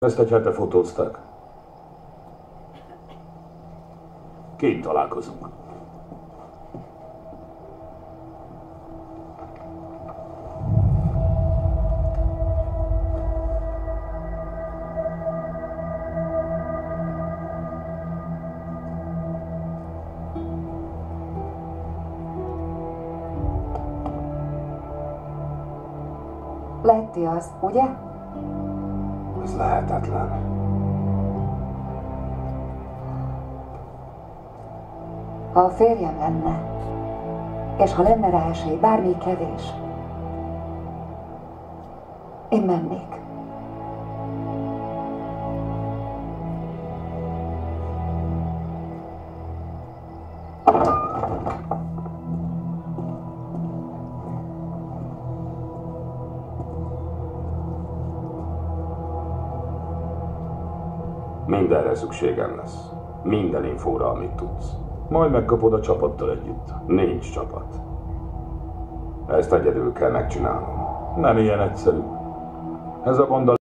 Ezt egy hete fotózták. Kint találkozunk. Letty az, ugye? Ez lehetetlen. Ha a férjem lenne, és ha lenne rá esély, bármi kevés, én mennék. Mindenre szükségem lesz. Minden infóra, amit tudsz. Majd megkapod a csapattal együtt. Nincs csapat. Ezt egyedül kell megcsinálnom. Nem ilyen egyszerű. Ez a banda